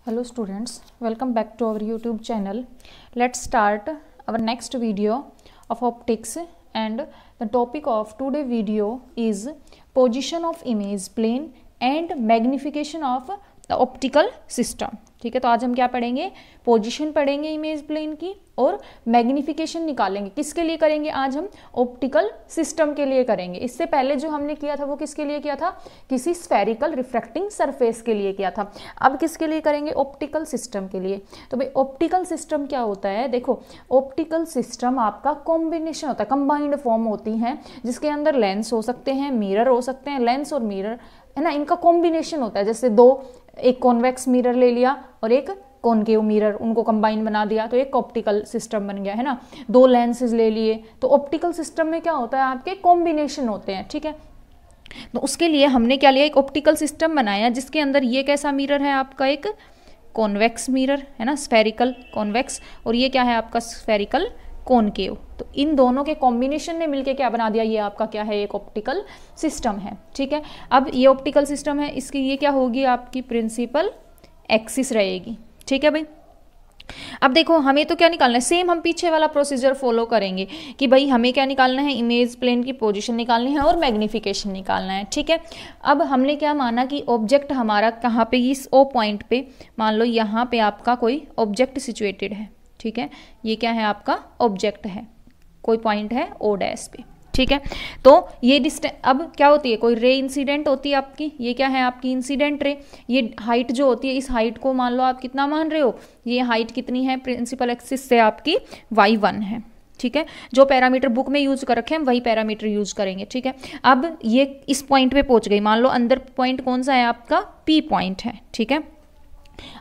Hello students, welcome back to our YouTube channel. Let's start our next video of optics, and the topic of today video is position of image plane and magnification of the optical system. ठीक है, तो आज हम क्या पढ़ेंगे? Position पढ़ेंगे image plane की और मैग्निफिकेशन निकालेंगे. किसके लिए करेंगे? आज हम ऑप्टिकल सिस्टम के लिए करेंगे. इससे पहले जो हमने किया था वो किसके लिए किया था? किसी स्फेरिकल रिफ्रैक्टिंग सरफेस के लिए किया था. अब किसके लिए करेंगे? ऑप्टिकल सिस्टम के लिए. तो भाई ऑप्टिकल सिस्टम क्या होता है? देखो, ऑप्टिकल सिस्टम आपका कॉम्बिनेशन होता है, कंबाइंड फॉर्म होती हैं जिसके अंदर लेंस हो सकते हैं, मिरर हो सकते हैं. लेंस और मिरर है ना, इनका कॉम्बिनेशन होता है. जैसे एक कॉन्वेक्स मिरर ले लिया और एक कॉनकेव मिरर, उनको कंबाइन बना दिया तो एक ऑप्टिकल सिस्टम बन गया, है ना. दो लेंसेज ले लिए तो ऑप्टिकल सिस्टम में क्या होता है? आपके कॉम्बिनेशन होते हैं. ठीक है, तो उसके लिए हमने क्या लिया? एक ऑप्टिकल सिस्टम बनाया जिसके अंदर ये कैसा मिरर है? आपका एक कॉन्वेक्स मिरर है ना, स्फेरिकल कॉन्वेक्स, और ये क्या है? आपका स्फेरिकल कॉनकेव. तो इन दोनों के कॉम्बिनेशन ने मिलके क्या बना दिया? ये आपका क्या है? एक ऑप्टिकल सिस्टम है. ठीक है, अब ये ऑप्टिकल सिस्टम है, इसकी ये क्या होगी? आपकी प्रिंसिपल एक्सिस रहेगी. ठीक है भाई, अब देखो हमें तो क्या निकालना है? सेम हम पीछे वाला प्रोसीजर फॉलो करेंगे कि भाई हमें क्या निकालना है? इमेज प्लेन की पोजीशन निकालनी है और मैग्निफिकेशन निकालना है. ठीक है, अब हमने क्या माना कि ऑब्जेक्ट हमारा कहाँ पे? इस ओ पॉइंट पे, मान लो यहाँ पे आपका कोई ऑब्जेक्ट सिचुएटेड है. ठीक है, ये क्या है? आपका ऑब्जेक्ट है, कोई पॉइंट है ओ डैश पे. ठीक है, तो ये डिस्टेंस अब क्या होती है? कोई रे इंसिडेंट होती है आपकी. ये क्या है? आपकी इंसिडेंट रे. ये हाइट जो होती है, इस हाइट को मान लो आप कितना मान रहे हो? ये हाइट कितनी है? प्रिंसिपल एक्सिस से आपकी y1 है. ठीक है, जो पैरामीटर बुक में यूज कर रखे हैं वही पैरामीटर यूज करेंगे. ठीक है, अब ये इस पॉइंट पे पहुंच गई. मान लो अंदर पॉइंट कौन सा है? आपका P पॉइंट है. ठीक है,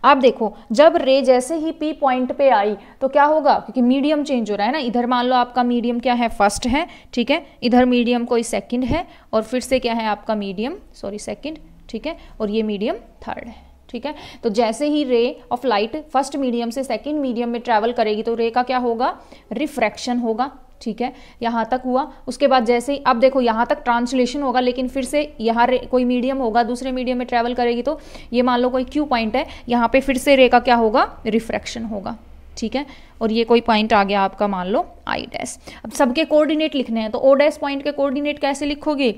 आप देखो जब रे जैसे ही P पॉइंट पे आई तो क्या होगा? क्योंकि मीडियम चेंज हो रहा है ना. इधर मान लो आपका मीडियम क्या है? फर्स्ट है. ठीक है, इधर मीडियम कोई सेकंड है, और फिर से क्या है? आपका मीडियम सेकंड. ठीक है, और ये मीडियम थर्ड है. ठीक है, तो जैसे ही ray of light first medium से सेकंड मीडियम में ट्रैवल करेगी तो रे का क्या होगा? रिफ्रैक्शन होगा. ठीक है, यहाँ तक हुआ. उसके बाद जैसे ही अब देखो यहाँ तक ट्रांसलेशन होगा, लेकिन फिर से यहाँ कोई मीडियम होगा, दूसरे मीडियम में ट्रैवल करेगी तो ये मान लो कोई क्यू पॉइंट है, यहाँ पे फिर से रे का क्या होगा? रिफ्रैक्शन होगा. ठीक है, और ये कोई पॉइंट आ गया आपका, मान लो आई डैश. अब सबके कोऑर्डिनेट लिखने हैं तो ओ डैश पॉइंट के कोऑर्डिनेट कैसे लिखोगे?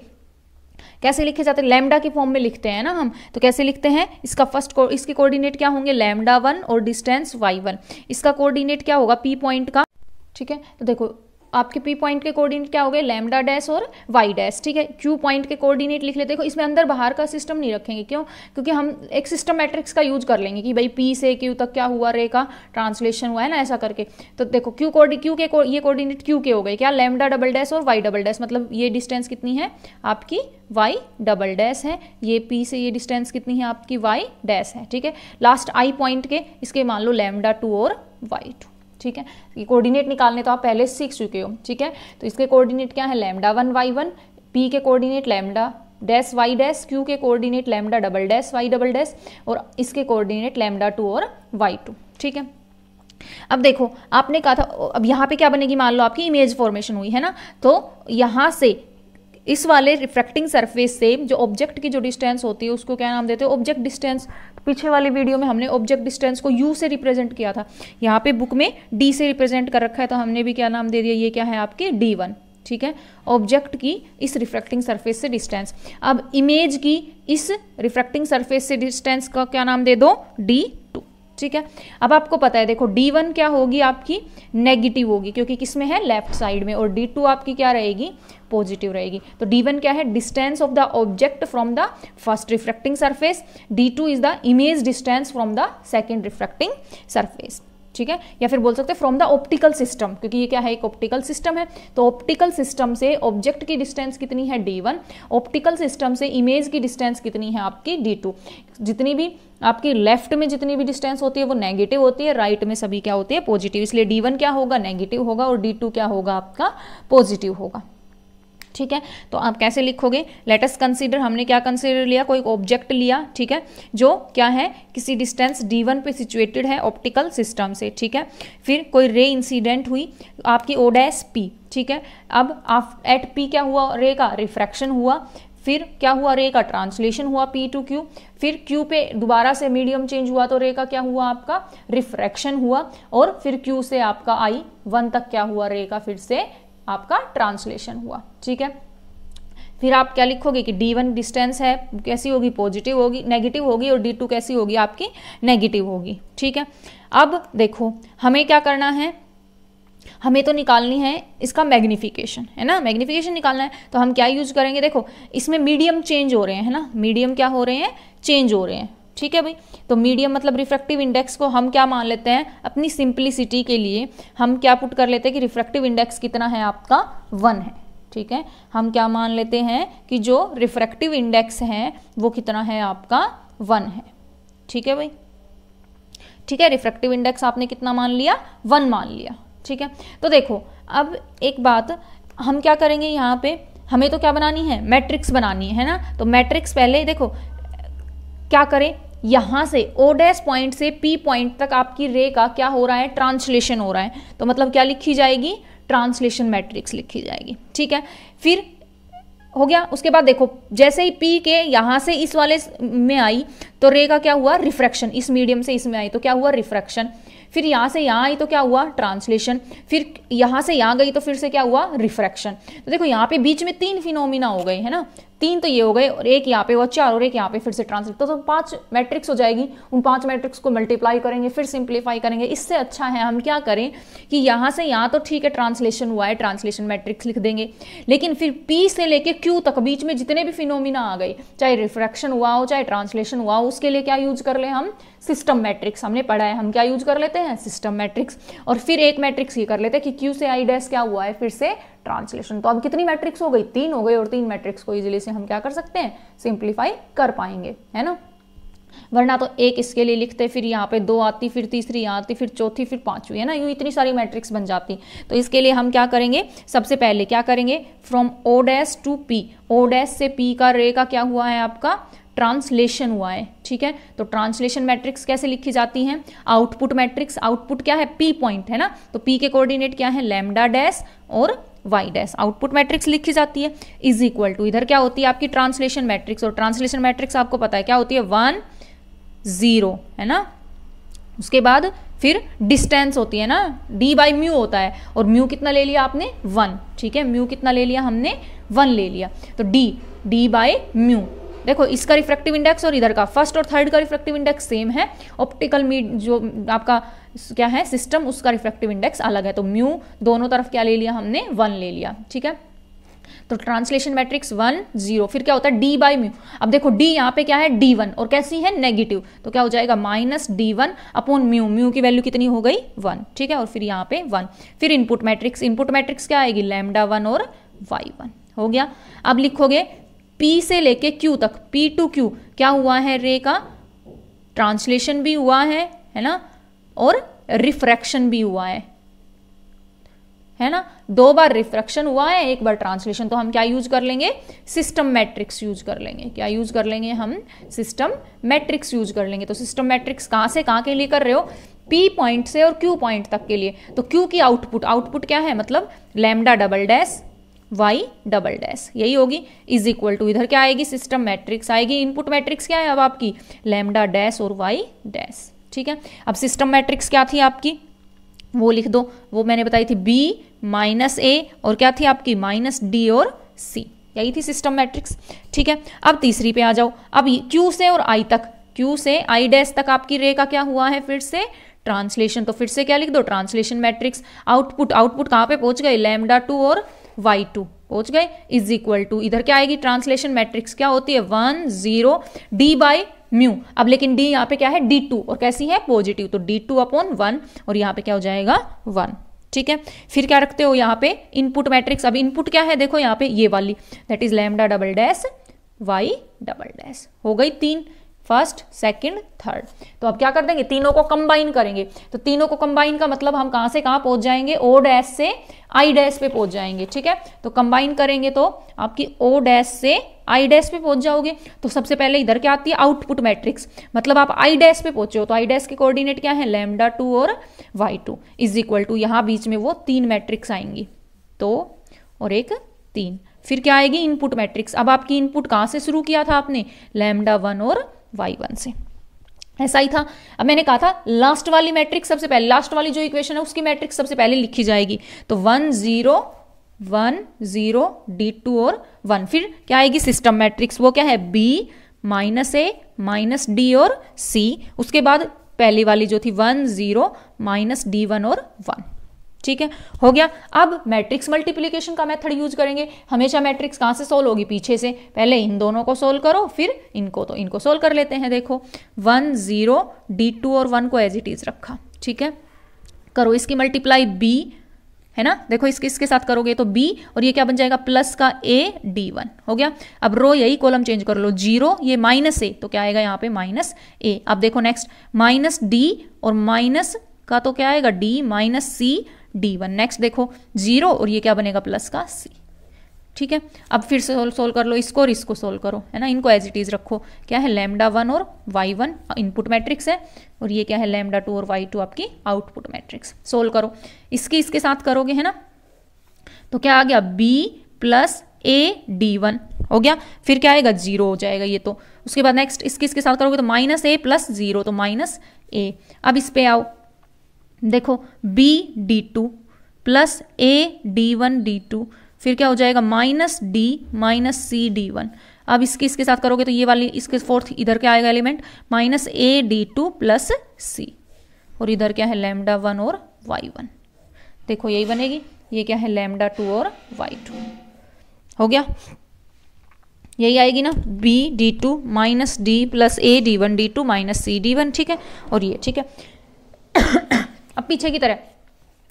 कैसे लिखे जाते हैं? लैम्डा की फॉर्म में लिखते हैं ना हम. तो कैसे लिखते हैं? इसका इसके कोऑर्डिनेट क्या होंगे? λ1 और डिस्टेंस y1. इसका कोऑर्डिनेट क्या होगा? P पॉइंट का. ठीक है, तो देखो आपके P पॉइंट के कोऑर्डिनेट क्या हो गए? लैम्डा डैश और y डैश. ठीक है, Q पॉइंट के कोऑर्डिनेट लिख लेते. देखो इसमें अंदर बाहर का सिस्टम नहीं रखेंगे. क्यों? क्योंकि हम एक सिस्टम मैट्रिक्स का यूज कर लेंगे कि भाई P से Q तक क्या हुआ? रे का ट्रांसलेशन हुआ है ना, ऐसा करके. तो देखो ये कोऑर्डिनेट Q के हो गए क्या? लैम्डा डबल डैश और y डबल डैश. मतलब ये डिस्टेंस कितनी है? आपकी y डबल डैश है. ये P से ये डिस्टेंस कितनी है? आपकी y डैश है. ठीक है, लास्ट I पॉइंट के इसके मान लो λ2 और y2. ठीक है, ये कोऑर्डिनेट निकालने तो आप पहले सीख चुके हो. ठीक है, तो इसके कोऑर्डिनेट क्या है? λ1 y1, P के coordinate lambda dash y dash, Q के coordinate lambda double dash y double dash, और इसके कोऑर्डिनेट λ2 और y2. ठीक है, अब देखो आपने कहा था अब यहाँ पे क्या बनेगी? मान लो आपकी इमेज फॉर्मेशन हुई है ना, तो यहाँ से इस वाले रिफ्रैक्टिंग सरफेस से जो ऑब्जेक्ट की जो डिस्टेंस होती है उसको क्या नाम देते हैं? Object distance. पीछे वाली वीडियो में हमने ऑब्जेक्ट डिस्टेंस को U से रिप्रेजेंट किया था. यहाँ पे बुक में D से रिप्रेजेंट कर रखा है, तो हमने भी क्या नाम दे दिया? ये क्या है? आपके D1. ठीक है, ऑब्जेक्ट की इस रिफ्रैक्टिंग सरफेस से डिस्टेंस. अब इमेज की इस रिफ्रैक्टिंग सरफेस से डिस्टेंस का क्या नाम दे दो? D2. ठीक है, अब आपको पता है देखो D1 क्या होगी? आपकी नेगेटिव होगी, क्योंकि किसमें है? लेफ्ट साइड में. और D2 आपकी क्या रहेगी? पॉजिटिव रहेगी. तो D1 क्या है? Distance of the object from the first refracting surface. D2 is the image distance from the second refracting surface. ठीक है, या फिर बोल सकते हैं फ्रॉम द ऑप्टिकल सिस्टम, क्योंकि ये क्या है? एक ऑप्टिकल सिस्टम है. तो ऑप्टिकल सिस्टम से ऑब्जेक्ट की डिस्टेंस कितनी है? D1. ऑप्टिकल सिस्टम से इमेज की डिस्टेंस कितनी है? आपकी D2. जितनी भी आपकी लेफ्ट में जितनी भी डिस्टेंस होती है वो नेगेटिव होती है, राइट में सभी क्या होती है? पॉजिटिव. इसलिए D1 क्या होगा? नेगेटिव होगा, और D2 क्या होगा? आपका पॉजिटिव होगा. ठीक है, तो आप कैसे लिखोगे? लेट अस कंसीडर, हमने क्या कंसीडर लिया? कोई ऑब्जेक्ट लिया. ठीक है, जो क्या है? किसी डिस्टेंस D1 पे सिचुएटेड है ऑप्टिकल सिस्टम से. ठीक है, फिर कोई रे इंसिडेंट हुई आपकी O डैश P. ठीक है, अब एट P क्या हुआ? रे का रिफ्रैक्शन हुआ. फिर क्या हुआ, रे का ट्रांसलेशन हुआ P टू Q, फिर Q पे दोबारा से मीडियम चेंज हुआ तो रे का क्या हुआ आपका रिफ्रैक्शन हुआ, और फिर Q से आपका I1 तक क्या हुआ, रे का फिर से आपका ट्रांसलेशन हुआ। ठीक है, फिर आप क्या लिखोगे कि D1 डिस्टेंस है, कैसी होगी, पॉजिटिव होगी, नेगेटिव होगी, और D2 कैसी होगी आपकी, नेगेटिव होगी। ठीक है, अब देखो हमें क्या करना है, हमें तो निकालनी है इसका मैग्निफिकेशन, है ना, मैग्निफिकेशन निकालना है। तो हम क्या यूज करेंगे, देखो इसमें मीडियम चेंज हो रहे हैं, है ना, मीडियम क्या हो रहे हैं, चेंज हो रहे हैं। ठीक है भाई, तो मीडियम मतलब रिफ्रैक्टिव इंडेक्स को हम क्या मान लेते हैं, अपनी सिंप्लिसिटी के लिए हम क्या पुट कर लेते हैं कि रिफ्रैक्टिव इंडेक्स कितना है आपका 1 है। ठीक है, हम क्या मान लेते हैं कि जो रिफ्रैक्टिव इंडेक्स है वो कितना है आपका 1 है। ठीक है भाई, ठीक है, रिफ्रैक्टिव इंडेक्स आपने कितना मान लिया, 1 मान लिया। ठीक है, तो देखो अब एक बात हम क्या करेंगे, यहाँ पे हमें तो क्या बनानी है, मैट्रिक्स बनानी है ना। तो मैट्रिक्स पहले देखो क्या करें, यहाँ से O डैश पॉइंट से P पॉइंट तक आपकी रे का क्या हो रहा है, ट्रांसलेशन हो रहा है। तो मतलब क्या लिखी जाएगी, ट्रांसलेशन मैट्रिक्स लिखी जाएगी। ठीक है, फिर हो गया, उसके बाद देखो जैसे ही P के यहाँ से इस वाले में आई तो रे का क्या हुआ, रिफ्रैक्शन, इस मीडियम से इसमें आई तो क्या हुआ, रिफ्रैक्शन, फिर यहाँ से यहाँ आई तो क्या हुआ, ट्रांसलेशन, फिर यहाँ से यहाँ गई तो फिर से क्या हुआ, रिफ्रैक्शन। तो देखो यहाँ पे बीच में 3 फिनोमिना हो गए, है ना, 3 तो ये हो गए, और एक यहाँ पे वो 4, और एक यहाँ पे फिर से ट्रांसलेट, तो 5 मैट्रिक्स हो जाएगी। उन 5 मैट्रिक्स को मल्टीप्लाई करेंगे, फिर सिंप्लीफाई करेंगे। इससे अच्छा है हम क्या करें कि यहाँ से यहाँ तो ठीक है ट्रांसलेशन हुआ है, ट्रांसलेशन मैट्रिक्स लिख देंगे, लेकिन फिर P से लेके Q तक बीच में जितने भी फिनोमिना आ गए, चाहे रिफ्रैक्शन हुआ हो चाहे ट्रांसलेशन हुआ हो, उसके लिए क्या यूज कर ले हम, सिस्टम मैट्रिक्स। हमने पढ़ा है, हम क्या यूज कर लेते हैं, सिस्टम मैट्रिक्स। और फिर एक मैट्रिक्स ये कर लेते हैं कि Q से I डैश क्या हुआ है, फिर से ट्रांसलेशन। तो अब कितनी मैट्रिक्स हो गई, 3 हो गई, और 3 मैट्रिक्स को इजीली से हम क्या कर सकते हैं, सिंप्लीफाई कर पाएंगे, है ना। वरना तो एक इसके लिए लिखते, फिर यहाँ पे 2 आती, फिर तीसरी यहाँ आती, फिर चौथी, फिर 5वीं, है ना, यूँ इतनी सारी मैट्रिक्स बन जाती। तो इसके लिए हम क्या करेंगे, सबसे पहले क्या करेंगे, from O dash to P, O dash से P का रे का क्या हुआ है आपका, ट्रांसलेशन हुआ है। ठीक है, तो ट्रांसलेशन मैट्रिक्स कैसे लिखी जाती हैं, आउटपुट मैट्रिक्स, आउटपुट क्या है, P पॉइंट, है ना, तो P के कोऑर्डिनेट क्या है, लैम्डा डैश और Y डैश, आउटपुट मैट्रिक्स लिखी जाती है, इज इक्वल टू, इधर क्या होती है आपकी ट्रांसलेशन मैट्रिक्स, और ट्रांसलेशन मैट्रिक्स आपको पता है क्या होती है, 1 0, है ना। उसके बाद फिर डिस्टेंस होती है ना, D बाई म्यू होता है, और म्यू कितना ले लिया आपने, 1। ठीक है, म्यू कितना ले लिया हमने, 1 ले लिया, तो D बाई म्यू। देखो इसका रिफ्रैक्टिव इंडेक्स और इधर का फर्स्ट और थर्ड का रिफ्रैक्टिव इंडेक्स सेम है, ऑप्टिकल मीड जो आपका क्या है सिस्टम, उसका रिफ्रैक्टिव इंडेक्स अलग है। तो म्यू दोनों तरफ क्या ले लिया हमने, 1 ले लिया। ठीक है, तो ट्रांसलेशन मैट्रिक्स 1 0, फिर क्या होता है D बाई म्यू। अब देखो D यहाँ पे क्या है, D1, और कैसी है, नेगेटिव, तो क्या हो जाएगा minus D1 upon mu, mu की वैल्यू कितनी हो गई, 1। ठीक है, और फिर यहाँ पे 1, फिर इनपुट मैट्रिक्स क्या आएगी, लैम्डा 1 और Y1 हो गया। अब लिखोगे P से लेके Q तक, P टू Q क्या हुआ है, रे का ट्रांसलेशन भी हुआ है ना, और रिफ्रैक्शन भी हुआ है ना, 2 बार रिफ्रैक्शन हुआ है, 1 बार ट्रांसलेशन। तो हम क्या यूज कर लेंगे, सिस्टम मैट्रिक्स यूज कर लेंगे। क्या यूज कर लेंगे हम, सिस्टम मैट्रिक्स यूज कर लेंगे। तो सिस्टम मैट्रिक्स कहाँ से कहाँ के लिए कर रहे हो, P पॉइंट से और Q पॉइंट तक के लिए। तो Q की आउटपुट क्या है, मतलब lambda double dash Y double dash, यही होगी, इज इक्वल टू, इधर क्या आएगी, सिस्टम मैट्रिक्स आएगी, इनपुट मैट्रिक्स क्या है अब आपकी, लैम्डा डैश और Y डैश। ठीक है, अब सिस्टम मैट्रिक्स क्या थी आपकी, वो लिख दो, वो मैंने बताई थी B माइनस A, और क्या थी आपकी माइनस D और C, यही थी सिस्टम मैट्रिक्स। ठीक है, अब तीसरी पे आ जाओ। अब Q से और I तक, Q से I डैश तक आपकी रे का क्या हुआ है, फिर से ट्रांसलेशन। तो फिर से क्या लिख दो, ट्रांसलेशन मैट्रिक्स। आउटपुट कहाँ पे पहुंच गए, लैम्डा 2 और Y2 पहुंच गए, इज इक्वल टू, इधर क्या आएगी, ट्रांसलेशन मैट्रिक्स क्या होती है, 1 0 D बाई म्यू। अब लेकिन D यहाँ पे क्या है, D2, और कैसी है, पॉजिटिव, तो D2 अपॉन 1, और यहाँ पे क्या हो जाएगा, 1। ठीक है, फिर क्या रखते हो यहाँ पे, इनपुट मैट्रिक्स। अब इनपुट क्या है, देखो यहाँ पे ये वाली, that is lambda double dash Y double dash, हो गई 3, फर्स्ट सेकंड थर्ड। तो अब क्या कर देंगे, तीनों को कंबाइन करेंगे। तो तीनों को कंबाइन का मतलब हम कहां से कहां पहुंच जाएंगे, O डैश से I डैश पे पहुंच जाएंगे। ठीक है, तो कंबाइन करेंगे तो आपकी O डैश से I डैश पे पहुंच जाओगे। तो सबसे पहले इधर क्या आती है, आउटपुट मैट्रिक्स, मतलब आप I डैश पे पहुंचे हो, तो I डैश के कोऑर्डिनेट क्या है, लैम्डा 2 और Y2 इज इक्वल टू, यहाँ बीच में वो 3 मैट्रिक्स आएंगी, 2 और एक 3, फिर क्या आएगी इनपुट मैट्रिक्स। अब आपकी इनपुट कहाँ से शुरू किया था आपने, लैम्डा 1 और y1 से, ऐसा ही था। अब मैंने कहा था लास्ट वाली मैट्रिक्स सबसे पहले, लास्ट वाली जो इक्वेशन है उसकी मैट्रिक्स सबसे पहले लिखी जाएगी। तो 1 0 1 0 D2 और 1, फिर क्या आएगी सिस्टम मैट्रिक्स, वो क्या है B -A -D और C। उसके बाद पहली वाली जो थी 1 0 -D1 और 1। ठीक है, हो गया। अब मैट्रिक्स मल्टीप्लिकेशन का मेथड यूज करेंगे। हमेशा मैट्रिक्स कहाँ से सोल्व होगी, पीछे से। पहले इन दोनों को सोल्व करो, फिर इनको, तो इनको सोल्व कर लेते हैं। देखो 1 0 D2 और 1 को एज इट इज रखा। ठीक है, करो इसकी मल्टीप्लाई B, है ना। देखो इसके साथ करोगे तो B, और ये क्या बन जाएगा प्लस का A D1, हो गया। अब रो यही कॉलम चेंज कर लो, 0 ये -A, तो क्या आएगा यहाँ पे -A। अब देखो नेक्स्ट -D और माइनस का तो क्या आएगा D -C D1। नेक्स्ट देखो 0 और ये क्या बनेगा प्लस का C। ठीक है, अब फिर से सोल्व कर लो इसको और इसको सोल्व करो, है ना। इनको एज इट इज रखो। क्या है लैम्डा 1 और y1 इनपुट मैट्रिक्स है, और ये क्या है लैम्डा 2 और y2 आपकी आउटपुट मैट्रिक्स। सोल्व करो, इसके साथ करोगे, है ना। तो क्या आ गया B + A D1, हो गया। फिर क्या आएगा 0 हो जाएगा ये तो। उसके बाद नेक्स्ट इसके साथ करोगे तो -A + 0, तो -A। अब इस पे आओ, देखो B D2 + A D1 D2, फिर क्या हो जाएगा -D -C D1। अब इसके साथ करोगे तो ये वाली इसके फोर्थ इधर क्या आएगा एलिमेंट -A D2 + C, और इधर क्या है लैम्डा 1 और y1। देखो यही बनेगी, ये क्या है लैम्डा 2 और y2, हो गया। यही आएगी ना B D2 -D + A D1 D2 -C D1। ठीक है, और ये ठीक है। अब पीछे की तरह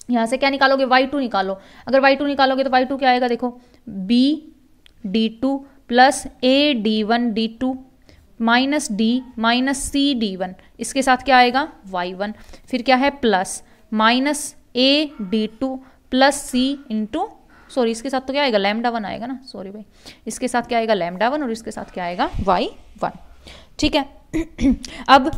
यहाँ से क्या निकालोगे, y2 निकालो। अगर y2 निकालोगे तो y2 क्या आएगा, देखो B D2 + A D1 D2 -D -C D1, इसके साथ क्या आएगा y1। फिर क्या है plus -A D2 + C into, sorry इसके साथ तो क्या आएगा लैम्डा 1 आएगा ना, सॉरी भाई, इसके साथ क्या आएगा लैम्डा 1 और इसके साथ क्या आएगा y1। ठीक है। अब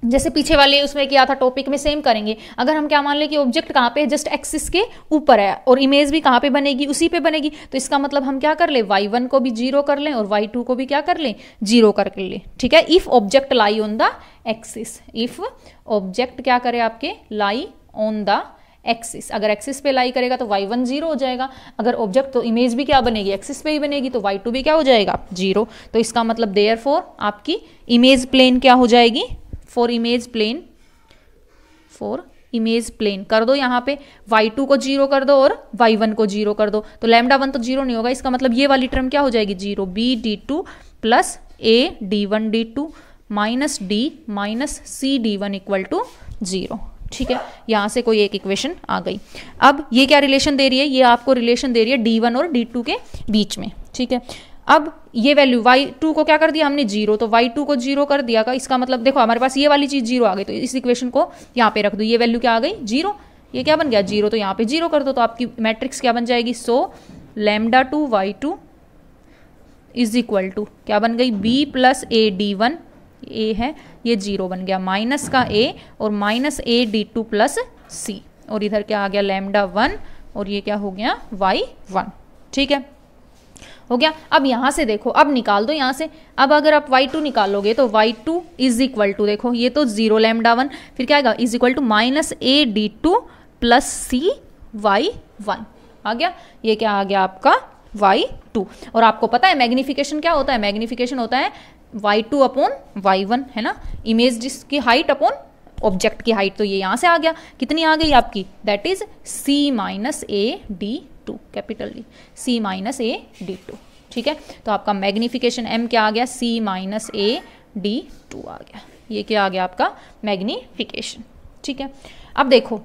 जैसे पीछे वाले उसमें किया था टॉपिक में सेम करेंगे। अगर हम क्या मान लें कि ऑब्जेक्ट कहाँ पे है, जस्ट एक्सिस के ऊपर है, और इमेज भी कहाँ पे बनेगी, उसी पे बनेगी, तो इसका मतलब हम क्या कर ले, y1 को भी 0 कर लें और y2 को भी क्या कर लें 0 कर ले। ठीक है, if object lie on the axis, if object क्या करे आपके लाई ऑन द एक्सिस, अगर एक्सिस पे लाई करेगा तो y1 0 हो जाएगा। अगर ऑब्जेक्ट तो इमेज भी क्या बनेगी एक्सिस पे ही बनेगी, तो y2 भी क्या हो जाएगा 0। तो इसका मतलब देयरफॉर आपकी इमेज प्लेन क्या हो जाएगी, फॉर इमेज प्लेन कर दो यहाँ पे y2 को 0 कर दो और y1 को 0 कर दो, तो लैम्डा 1 तो 0 नहीं होगा। इसका मतलब ये वाली टर्म क्या हो जाएगी 0, B D2 + A D1 D2 -D -C D1 = 0। ठीक है, यहाँ से कोई एक इक्वेशन आ गई। अब ये क्या रिलेशन दे रही है, ये आपको रिलेशन दे रही है D1 और D2 के बीच में। ठीक है, अब ये वैल्यू y2 को क्या कर दिया हमने 0, तो y2 को 0 कर दिया का, इसका मतलब देखो हमारे पास ये वाली चीज 0 आ गई, तो इस इक्वेशन को यहाँ पे रख दो। ये वैल्यू क्या आ गई 0, ये क्या बन गया 0, तो यहाँ पे 0 कर दो, तो आपकी मैट्रिक्स क्या बन जाएगी, सो लैम्डा 2 y2 = क्या बन गई B + A D1, A है ये 0 बन गया, माइनस का A और -A D2 + C, और इधर क्या आ गया लैम्डा 1 और ये क्या हो गया y1। ठीक है, हो गया। अब यहाँ से देखो, अब निकाल दो यहाँ से। अब अगर आप y2 निकालोगे तो y2 = देखो ये तो 0 लैम्डा 1, फिर क्या आएगा = -A D2 + C y1 आ गया। ये क्या आ गया आपका y2। और आपको पता है मैग्निफिकेशन क्या होता है, मैग्निफिकेशन होता है y2 अपॉन y1, है ना, इमेज जिसकी हाइट अपॉन ऑब्जेक्ट की हाइट। तो ये यहाँ से आ गया, कितनी आ गई आपकी, that is C - A D2, capital D, C - A D2। ठीक है, तो आपका मैग्निफिकेशन M क्या आ गया, C - A D2 आ गया। ये क्या आ गया आपका मैग्निफिकेशन। ठीक है, अब देखो,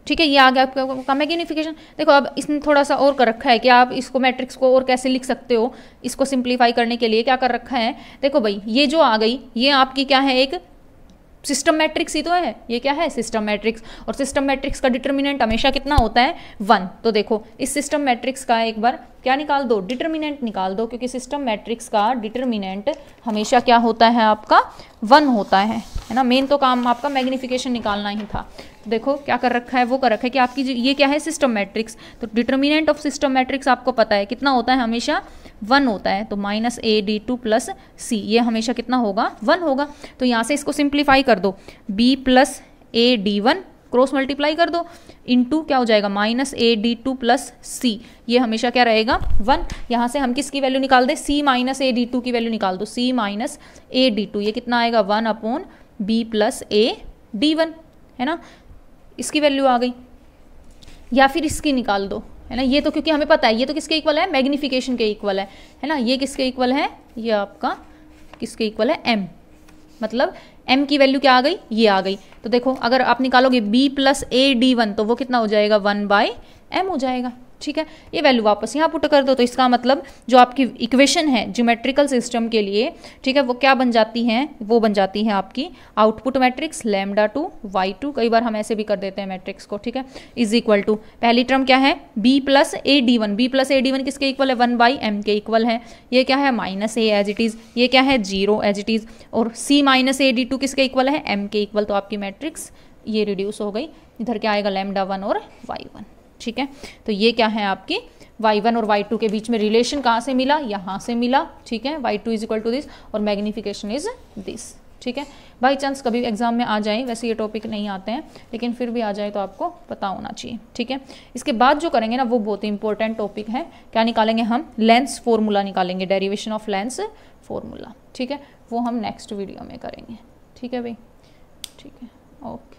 ठीक है, ये आ गया आपका मैग्निफिकेशन। देखो अब इसने थोड़ा सा और कर रखा है कि आप इसको मैट्रिक्स को और कैसे लिख सकते हो, इसको सिंप्लीफाई करने के लिए क्या कर रखा है, देखो भाई ये जो आ गई ये आपकी क्या है, एक सिस्टम मैट्रिक्स ही तो है, ये क्या है सिस्टम मैट्रिक्स, और सिस्टम मैट्रिक्स का डिटर्मिनेंट हमेशा कितना होता है 1। तो देखो इस सिस्टम मैट्रिक्स का एक बार क्या निकाल दो, डिटर्मिनेंट निकाल दो, क्योंकि सिस्टम मैट्रिक्स का डिटर्मिनेंट हमेशा क्या होता है आपका 1 होता है। है ना। मेन तो काम आपका मैग्नीफिकेशन निकालना ही था। तो देखो क्या कर रखा है, वो कर रखा है कि आपकी ये क्या है, सिस्टम मैट्रिक्स। तो डिटर्मिनेंट ऑफ सिस्टम मैट्रिक्स आपको पता है कितना होता है, हमेशा 1 होता है। तो -AD2 + C ये हमेशा कितना होगा, 1 होगा। तो यहाँ से इसको सिंप्लीफाई कर दो, B + AD1 क्रॉस मल्टीप्लाई कर दो, इनटू क्या हो जाएगा -AD2 + C, ये हमेशा क्या रहेगा 1। यहाँ से हम किसकी वैल्यू निकाल दें, C - AD2 की वैल्यू निकाल दो, C - AD2 ये कितना आएगा 1/B + AD1, है ना। इसकी वैल्यू आ गई, या फिर इसकी निकाल दो, है ना। ये तो क्योंकि हमें पता है ये तो किसके इक्वल है, मैग्नीफिकेशन के इक्वल है ना। ये किसके इक्वल है, ये आपका किसके इक्वल है, m, मतलब m की वैल्यू क्या आ गई, ये आ गई। तो देखो अगर आप निकालोगे B + AD1 तो वो कितना हो जाएगा 1/m हो जाएगा, ठीक है। ये वैल्यू वापस यहाँ पुट कर दो। तो इसका मतलब जो आपकी इक्वेशन है ज्योमेट्रिकल सिस्टम के लिए, ठीक है, वो क्या बन जाती हैं, वो बन जाती है आपकी आउटपुट मैट्रिक्स λ2 y2, कई बार हम ऐसे भी कर देते हैं मैट्रिक्स को, ठीक है, इज इक्वल टू पहली टर्म क्या है B + AD1, B + AD1 किसके इक्वल है 1/m के इक्वल है। ये क्या है -a एज इट इज़, ये क्या है 0 एज इट इज़, और C - AD2 किसके इक्वल है m के इक्वल। तो आपकी मैट्रिक्स ये रिड्यूस हो गई, इधर क्या आएगा λ1 और y1, ठीक है। तो ये क्या है आपकी y1 और y2 के बीच में रिलेशन कहाँ से मिला, यहाँ से मिला, ठीक है। y2 = दिस और मैग्नीफिकेशन इज दिस, ठीक है। बाई चांस कभी एग्जाम में आ जाए, वैसे ये टॉपिक नहीं आते हैं लेकिन फिर भी आ जाए तो आपको पता होना चाहिए, ठीक है। इसके बाद जो करेंगे ना वो बहुत ही इंपॉर्टेंट टॉपिक है, क्या निकालेंगे हम, लेंस फॉर्मूला निकालेंगे, डेरिवेशन ऑफ लेंस फॉर्मूला, ठीक है। वो हम नेक्स्ट वीडियो में करेंगे, ठीक है भाई, ठीक है, ओके।